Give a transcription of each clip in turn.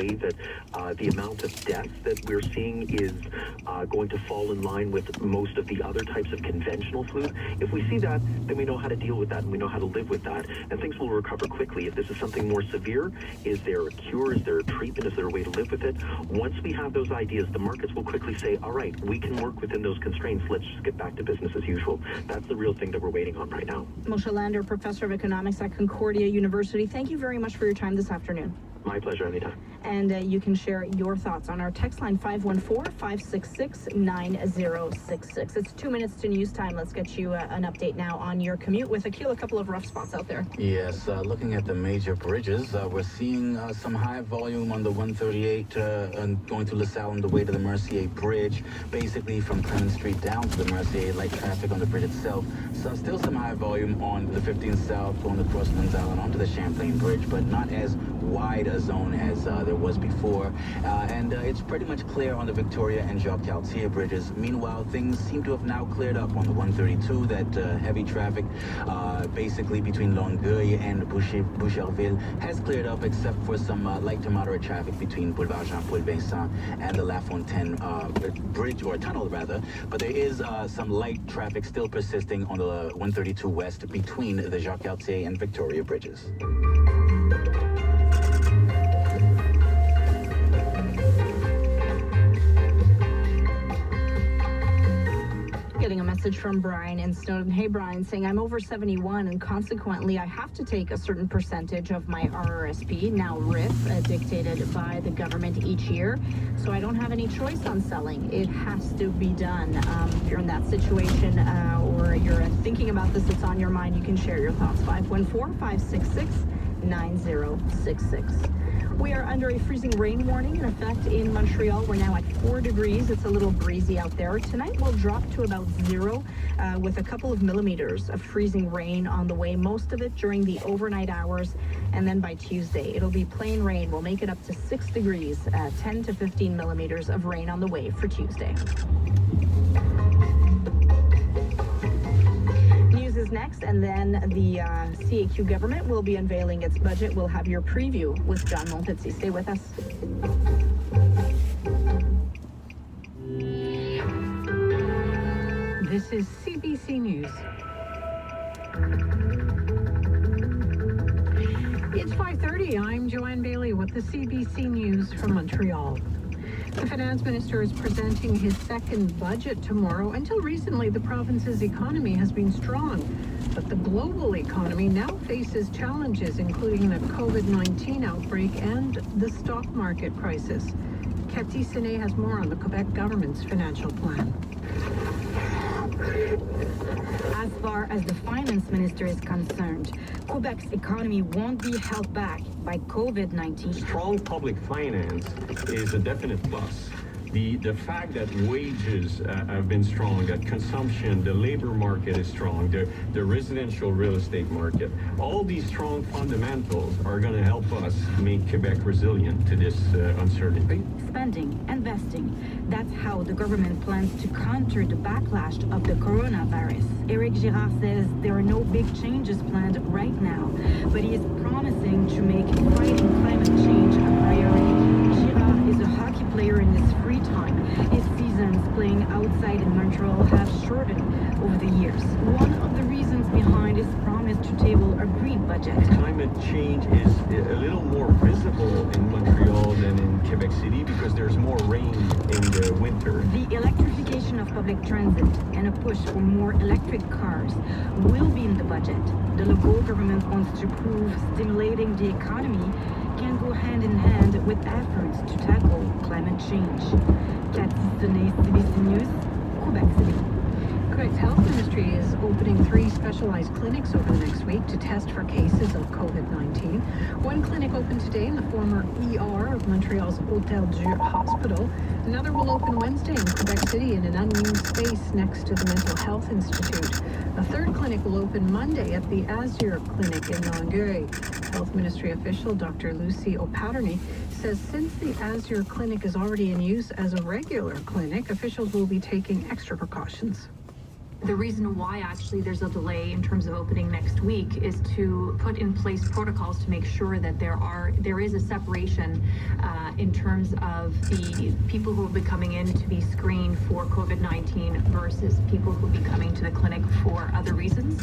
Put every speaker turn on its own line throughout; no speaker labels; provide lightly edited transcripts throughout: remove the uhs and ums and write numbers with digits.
way that the amount of death that we're seeing is going to fall in line with most of the other types of conventional flu. If we see that, then we know how to deal with that and we know how to live with that, and things will recover quickly. If this is something more severe, is there a cure? Is there a treatment? Is there a way to live with it? Once we have those ideas, the markets will quickly say, all right, we can work within those constraints. Let's just get back to business as usual. That's the real thing that we're waiting on right now.
Moshe Lander, Professor of Economics at Concordia University, thank you very much for your time this afternoon.
My pleasure, anytime.
And you can share your thoughts on our text line 514-566-9066. It's 2 minutes to news time. Let's get you an update now on your commute with a couple of rough spots out there.
Yes, looking at the major bridges, we're seeing some high volume on the 138 and going to LaSalle on the way to the Mercier Bridge, basically from Clement Street down to the Mercier, light traffic on the bridge itself. So still some high volume on the 15 South going across Lens Island onto the Champlain Bridge, but not as wide a zone as there was before. And it's pretty much clear on the Victoria and Jacques Cartier bridges. Meanwhile, things seem to have now cleared up on the 132. That heavy traffic basically between Longueuil and Boucherville has cleared up, except for some light to moderate traffic between Boulevard Jean-Paul Vincent and the La Fontaine bridge, or tunnel rather. But there is some light traffic still persisting on the 132 West between the Jacques Cartier and Victoria bridges.
Getting a message from Brian in Snowden. Hey, Brian, saying I'm over 71 and consequently I have to take a certain percentage of my RRSP, now RIF, dictated by the government each year. So I don't have any choice on selling. It has to be done. If you're in that situation or you're thinking about this, it's on your mind, you can share your thoughts. 514-566-9066. We are under a freezing rain warning in effect in Montreal. We're now at 4 degrees. It's a little breezy out there. Tonight we'll drop to about 0 with a couple of millimeters of freezing rain on the way, most of it during the overnight hours. And then by Tuesday, it'll be plain rain. We'll make it up to 6 degrees, 10 to 15 millimeters of rain on the way for Tuesday. Is next, and then the CAQ government will be unveiling its budget. We'll have your preview with John Montpetit. Stay with us.
This is CBC News. It's 5:30. I'm Joanne Bailey with the CBC News from Montreal. The finance minister is presenting his second budget tomorrow. Until recently, the province's economy has been strong, but the global economy now faces challenges, including the COVID-19 outbreak and the stock market crisis. Cathy Sinet has more on the Quebec government's financial plan.
As far as the finance minister is concerned, Quebec's economy won't be held back by COVID-19.
Strong public finance is a definite plus. The fact that wages have been strong, that consumption, the labor market is strong, the residential real estate market, all these strong fundamentals are going to help us make Quebec resilient to this uncertainty.
Spending, investing, that's how the government plans to counter the backlash of the coronavirus. Éric Girard says there are no big changes planned right now, but he is promising to make fighting climate change a priority. Girard is a hockey player in his free time. His seasons playing outside in Montreal have shortened over the years. One of the reasons behind his promise to table a green budget.
Climate change is a little more visible in Montreal than in Quebec City because there's more rain in the winter.
The electrification of public transit and a push for more electric cars will be in the budget. The local government wants to prove stimulating the economy can go hand in hand with efforts to tackle climate change. Cathy Sinet, CBC News, Quebec City.
Quebec's health ministry is opening 3 specialized clinics over the next week to test for cases of COVID-19. One clinic opened today in the former ER of Montreal's Hôtel Dieu Hospital. Another will open Wednesday in Quebec City in an unused space next to the Mental Health Institute. A third clinic will open Monday at the Azure Clinic in Longueuil. Health Ministry official Dr. Lucy O'Patterney says since the Azure Clinic is already in use as a regular clinic, officials will be taking extra precautions.
The reason why actually there's a delay in terms of opening next week is to put in place protocols to make sure that there is a separation in terms of the people who will be coming in to be screened for COVID-19 versus people who will be coming to the clinic for other reasons.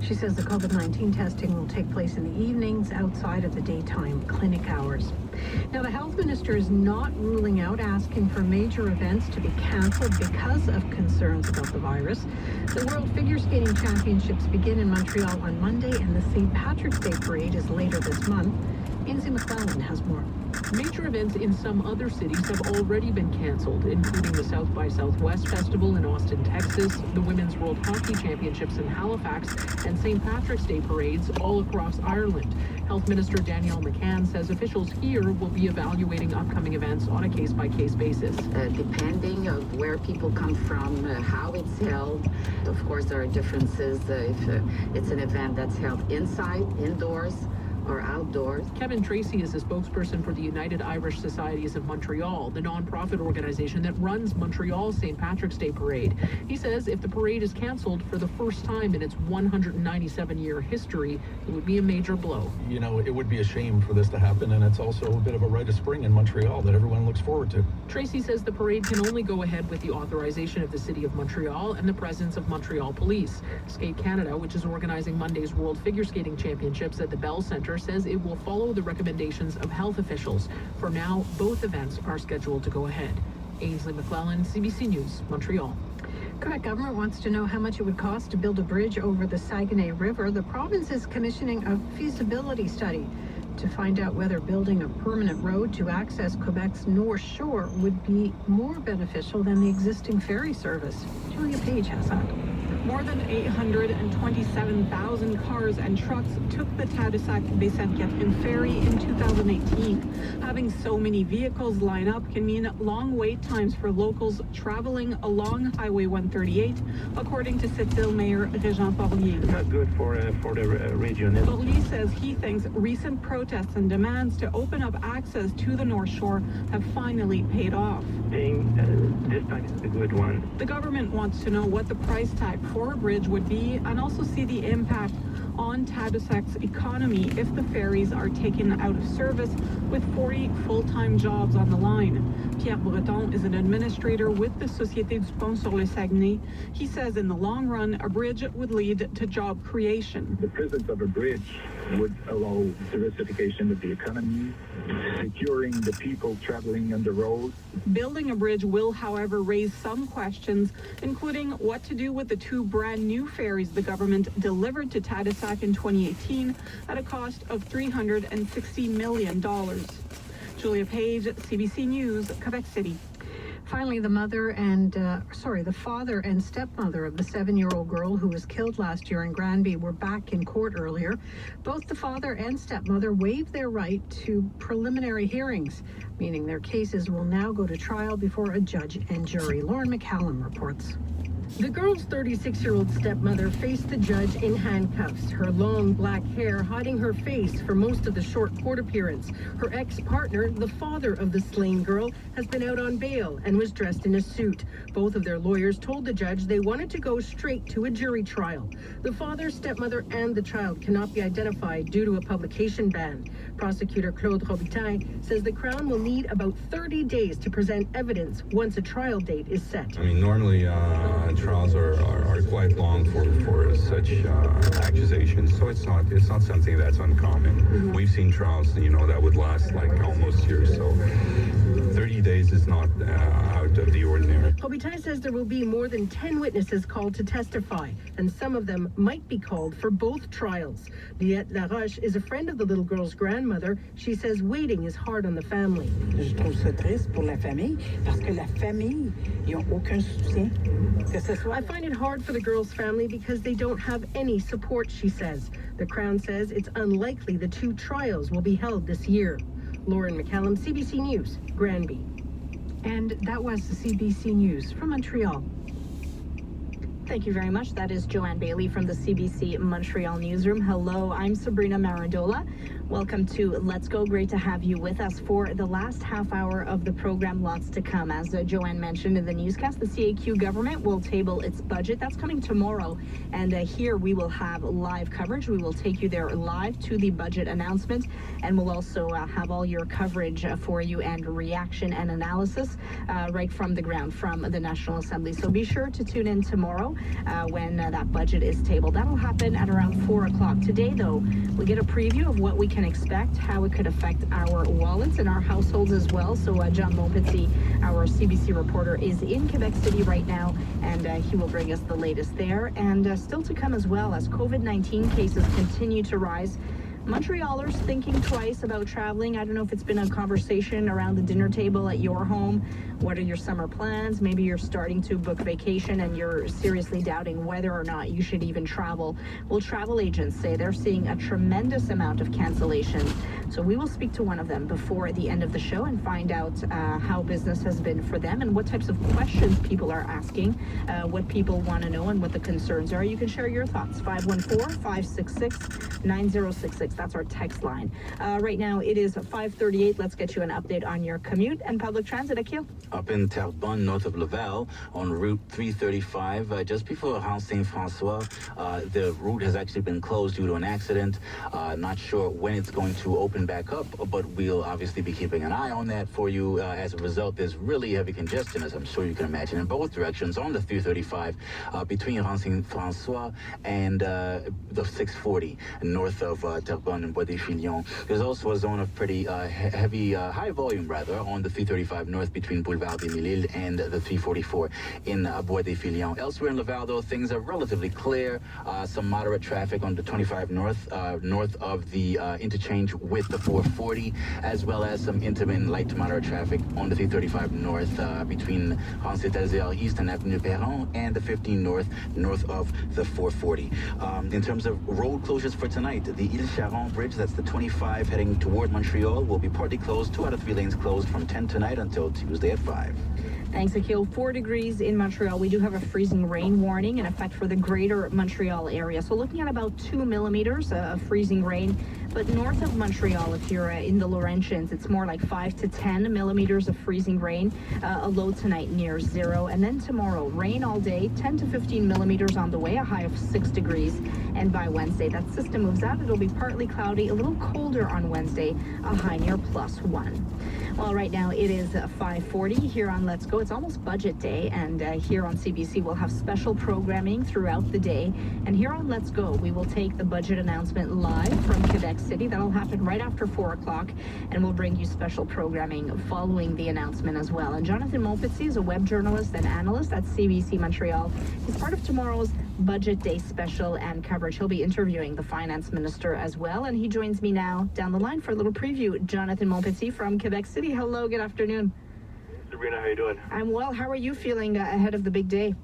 She says the COVID-19 testing will take place in the evenings outside of the daytime clinic hours. Now, the health minister is not ruling out asking for major events to be cancelled because of concerns about the virus. The World Figure Skating Championships begin in Montreal on Monday, and the St. Patrick's Day Parade is later this month. Ainsley McClellan has more.
Major events in some other cities have already been canceled, including the South by Southwest Festival in Austin, Texas, the Women's World Hockey Championships in Halifax, and St. Patrick's Day parades all across Ireland. Health Minister Danielle McCann says officials here will be evaluating upcoming events on a case-by-case basis.
Depending of where people come from, how it's held, of course there are differences if it's an event that's held inside, indoors, or outdoors.
Kevin Tracy is a spokesperson for the United Irish Societies of Montreal, the nonprofit organization that runs Montreal's St. Patrick's Day Parade. He says if the parade is canceled for the first time in its 197-year history, it would be a major blow.
You know, it would be a shame for this to happen, and it's also a bit of a rite of spring in Montreal that everyone looks forward to.
Tracy says the parade can only go ahead with the authorization of the City of Montreal and the presence of Montreal Police. Skate Canada, which is organizing Monday's World Figure Skating Championships at the Bell Centre, says it will follow the recommendations of health officials. For now, both events are scheduled to go ahead. Ainsley McClellan, CBC News, Montreal.
Quebec government wants to know how much it would cost to build a bridge over the Saguenay River. The province is commissioning a feasibility study to find out whether building a permanent road to access Quebec's North Shore would be more beneficial than the existing ferry service. Julia Page has that.
More than 827,000 cars and trucks took the Tadoussac-Baie-Sainte-Catherine ferry in 2018. Having so many vehicles line up can mean long wait times for locals traveling along Highway 138, according to Sept-Îles Mayor Régent Porlier.
Not good for the region.
Porlier says he thinks recent protests and demands to open up access to the North Shore have finally paid off.
This time is a good one.
The government wants to know what the price tag for a bridge would be and also see the impact on Tadousac's economy if the ferries are taken out of service with 40 full-time jobs on the line. Pierre Breton is an administrator with the Société du Pont sur le Saguenay. He says in the long run, a bridge would lead to job creation.
The presence of a bridge would allow diversification of the economy, securing the people traveling on the road.
Building a bridge will, however, raise some questions, including what to do with the two brand new ferries the government delivered to Tadoussac in 2018 at a cost of $360 million. Julia Page, CBC News, Quebec City.
Finally, the father and stepmother of the 7-year-old girl who was killed last year in Granby were back in court earlier. Both the father and stepmother waived their right to preliminary hearings, meaning their cases will now go to trial before a judge and jury. Lauren McCallum reports.
The girl's 36-year-old stepmother faced the judge in handcuffs, her long black hair hiding her face for most of the short court appearance. Her ex-partner, the father of the slain girl, has been out on bail and was dressed in a suit. Both of their lawyers told the judge they wanted to go straight to a jury trial. The father, stepmother, and the child cannot be identified due to a publication ban. Prosecutor Claude Robitaille says the Crown will need about 30 days to present evidence once a trial date is set.
I mean, normally trials are quite long for such accusations, so it's not something that's uncommon. Mm-hmm. We've seen trials, that would last like almost years, so 30 days is not out of the ordinary.
Robitaille says there will be more than 10 witnesses called to testify, and some of them might be called for both trials. Liette Laroche is a friend of the little girl's grandmother. She says waiting is hard on the family.
Je trouve ça triste pour la famille, parce que la famille, ils n'ont aucun soutien.
I find it hard for the girl's family because they don't have any support, she says. The Crown says it's unlikely the two trials will be held this year. Lauren McCallum, CBC News, Granby.
And that was the CBC News from Montreal.
Thank you very much. That is Joanne Bailey from the CBC Montreal Newsroom. Hello, I'm Sabrina Marandola. Welcome to Let's Go. Great to have you with us for the last half hour of the program. Lots to come. As Joanne mentioned in the newscast, the CAQ government will table its budget. That's coming tomorrow. And here we will have live coverage. We will take you there live to the budget announcement. And we'll also have all your coverage for you and reaction and analysis right from the ground from the National Assembly. So be sure to tune in tomorrow when that budget is tabled. That'll happen at around 4 o'clock. Today, though, we get a preview of what we can expect, how it could affect our wallets and our households as well. So John Montpetit, our CBC reporter, is in Quebec City right now, and he will bring us the latest there. And still to come as well, as COVID-19 cases continue to rise, Montrealers thinking twice about traveling. I don't know if it's been a conversation around the dinner table at your home. What are your summer plans? Maybe you're starting to book vacation and you're seriously doubting whether or not you should even travel. Well, travel agents say they're seeing a tremendous amount of cancellations. So we will speak to one of them before the end of the show and find out how business has been for them and what types of questions people are asking, what people want to know and what the concerns are. You can share your thoughts. 514-566-9066. That's our text line. Right now it is 5:38. Let's get you an update on your commute and public transit. Akil?
Up in Terrebonne, north of Laval, on Route 335, just before House Saint-François, the route has actually been closed due to an accident. Not sure when it's going to open back up, but we'll obviously be keeping an eye on that for you. As a result, there's really heavy congestion, as I'm sure you can imagine, in both directions on the 335 between House Saint-François and the 640 north of Terrebonne and Bois-des-Filions. There's also a zone of pretty heavy, high volume rather, on the 335 north between Boulevard des Mille and the 344 in Bois-des-Filions. Elsewhere in Laval, though, things are relatively clear. Some moderate traffic on the 25 north, north of the interchange with the 440, as well as some intermittent light to moderate traffic on the 335 north between Saint-Alzire East and Avenue Perron and the 15 north, north of the 440. In terms of road closures for tonight, the Ile Charon Bridge, that's the 25 heading toward Montreal, will be partly closed. 2 out of 3 lanes closed from 10 tonight until Tuesday at 5.
Thanks, Akil. 4 degrees in Montreal. We do have a freezing rain warning in effect for the greater Montreal area. So looking at about 2 millimeters of freezing rain. But north of Montreal, if you're in the Laurentians, it's more like 5 to 10 millimeters of freezing rain. A low tonight near 0. And then tomorrow, rain all day, 10 to 15 millimeters on the way, a high of 6 degrees. And by Wednesday, that system moves out. It'll be partly cloudy, a little colder on Wednesday, a high near +1. Well, right now it is 5:40 here on Let's Go. It's almost budget day, and here on CBC we'll have special programming throughout the day. And here on Let's Go, we will take the budget announcement live from Quebec City. That'll happen right after 4 o'clock, and we'll bring you special programming following the announcement as well. And Jonathan Montpetit is a web journalist and analyst at CBC Montreal. He's part of tomorrow's Budget Day special and coverage. He'll be interviewing the finance minister as well, and he joins me now down the line for a little preview. Jonathan Montpetit from Quebec City. Hello, good afternoon.
Sabrina, how are you doing?
I'm well. How are you feeling ahead of the big day?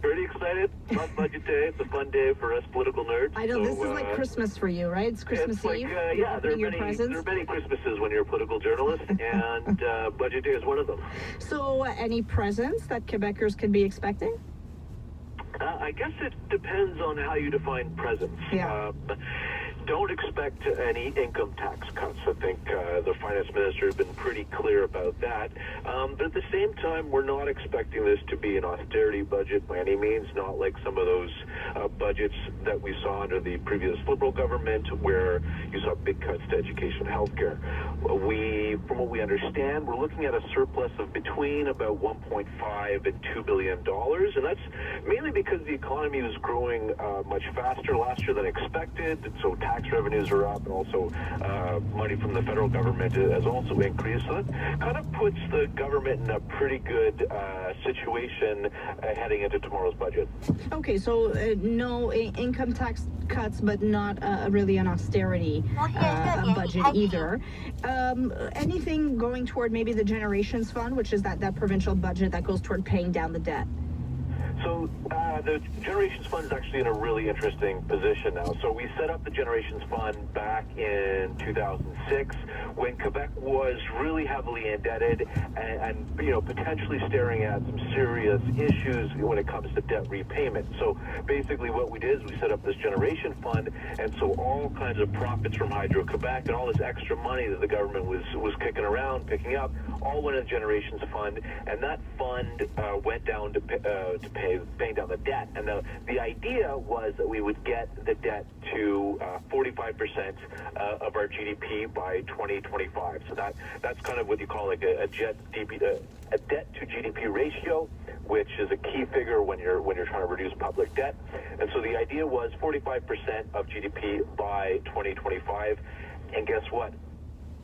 Pretty excited. Love Budget Day. It's a fun day for us political nerds.
I know, so, this is like Christmas for you, right? It's Christmas
Eve.
Like,
yeah, there are many Christmases when you're a political journalist, and Budget Day is one of them.
So any presents that Quebecers could be expecting?
I guess it depends on how you define presents.
Yeah.
Don't expect any income tax cuts. I think the finance minister has been pretty clear about that. But at the same time, we're not expecting this to be an austerity budget by any means, not like some of those budgets that we saw under the previous Liberal government where you saw big cuts to education and healthcare. From what we understand, we're looking at a surplus of between about $1.5 and $2 billion. And that's mainly because the economy was growing much faster last year than expected. And so tax revenues are up, and also money from the federal government has also increased. So that kind of puts the government in a pretty good situation heading into tomorrow's budget.
Okay, so no income tax cuts, but not really an austerity budget either. Anything going toward maybe the Generations Fund, which is that provincial budget that goes toward paying down the debt?
So the Generations Fund is actually in a really interesting position now. So we set up the Generations Fund back in 2006 when Quebec was really heavily indebted and potentially staring at some serious issues when it comes to debt repayment. So basically what we did is we set up this Generation Fund, and so all kinds of profits from Hydro-Quebec and all this extra money that the government was kicking around, picking up, all went in the Generations Fund, and that fund went down to paying down the debt. And the idea was that we would get the debt to 45% of our GDP by 2025. So that's kind of what you call like a debt to GDP ratio, which is a key figure when you're trying to reduce public debt. And so the idea was 45% of GDP by 2025. And guess what?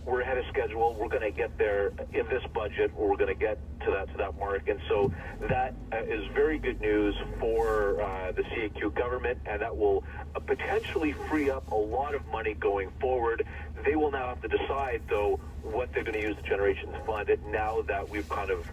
We're ahead of schedule. We're going to get there in this budget, or we're going to get to that mark. And so that is very good news for the CAQ government, and that will potentially free up a lot of money going forward. They will now have to decide, though, what they're going to use the Generations Fund now that we've kind of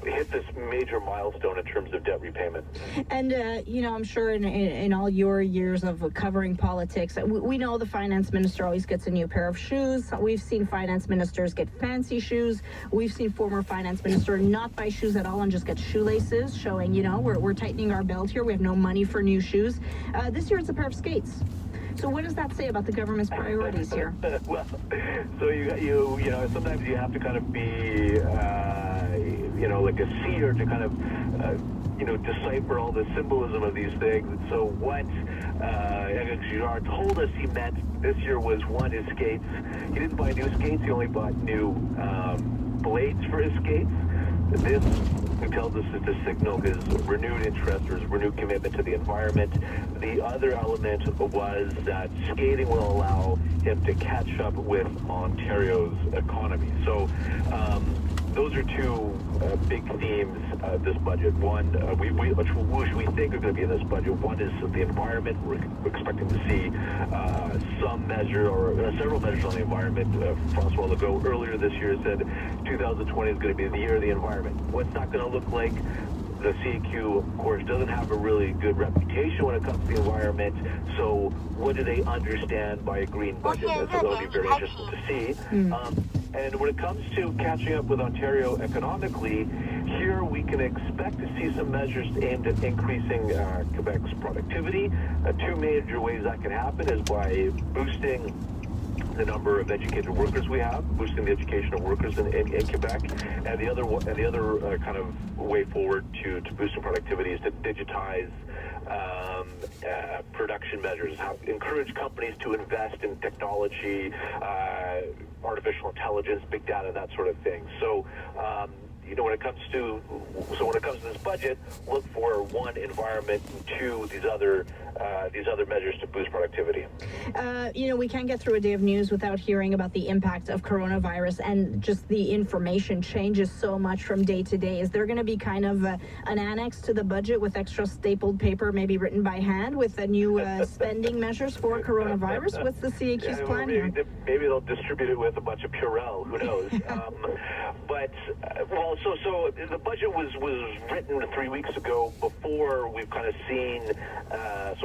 hit this major milestone in terms of debt repayment.
And, I'm sure in all your years of covering politics, we know the finance minister always gets a new pair of shoes. We've seen finance ministers get fancy shoes. We've seen former finance minister not buy shoes at all and just get shoelaces, showing, we're tightening our belt here. We have no money for new shoes. This year it's a pair of skates. So what does that say about the government's priorities here?
Well, so you sometimes you have to kind of be like a seer to kind of decipher all the symbolism of these things. And so what Girard told us he meant this year was, one, his skates. He didn't buy new skates. He only bought new blades for his skates. This, he tells us, is to signal his renewed interest or his renewed commitment to the environment. The other element was that skating will allow him to catch up with Ontario's economy. So those are two big themes this budget. One, which we think are going to be in this budget. One is the environment. We're expecting to see some measure or several measures on the environment. Francois Legault earlier this year said 2020 is going to be the year of the environment. What's that going to look like? The CAQ, of course, doesn't have a really good reputation when it comes to the environment. So what do they understand by a green budget? That'll be very interesting to see. And when it comes to catching up with Ontario economically, here we can expect to see some measures aimed at increasing Quebec's productivity. Two major ways that can happen is by boosting the number of educated workers we have, boosting the education of workers in Quebec, and the other kind of way forward to boosting productivity is to digitize production measures, encourage companies to invest in technology, artificial intelligence, big data, that sort of thing. So when it comes to this budget, look for one, environment, and two, these other measures to boost productivity.
We can't get through a day of news without hearing about the impact of coronavirus, and just the information changes so much from day to day. Is there going to be kind of an annex to the budget with extra stapled paper, maybe written by hand, with the new spending measures for coronavirus? What's the CAQ's plan here?
Maybe they'll distribute it with a bunch of Purell. Who knows? So the budget was written 3 weeks ago, before we've kind of seen,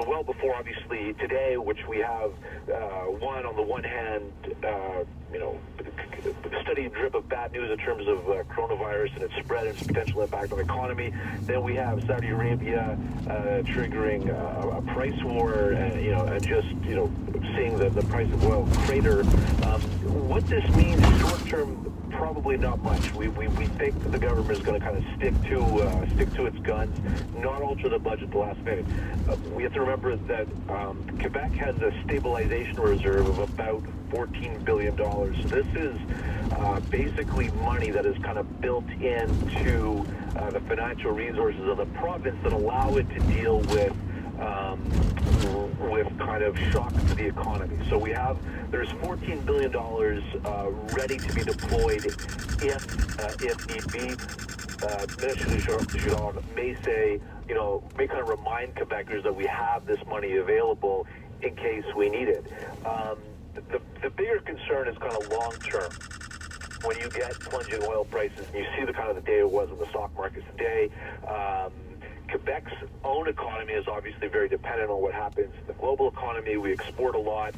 well before obviously today, which we have on the one hand, steady drip of bad news in terms of coronavirus and its spread and its potential impact on the economy. Then we have Saudi Arabia triggering a price war, and just seeing the price of oil crater. What this means short term, probably not much. We think that the government is going to kind of stick to its guns, not alter the budget the last minute. We have to remember that Quebec has a stabilization reserve of about $14 billion. So this is basically money that is kind of built into the financial resources of the province that allow it to deal with kind of shocks to the economy. So there's $14 billion ready to be deployed if need be. Minister Girard may say, may kind of remind Quebecers that we have this money available in case we need it. The bigger concern is kind of long term. When you get plunging oil prices, and you see the kind of the day it was in the stock markets today, Quebec's own economy is obviously very dependent on what happens in the global economy. We export a lot.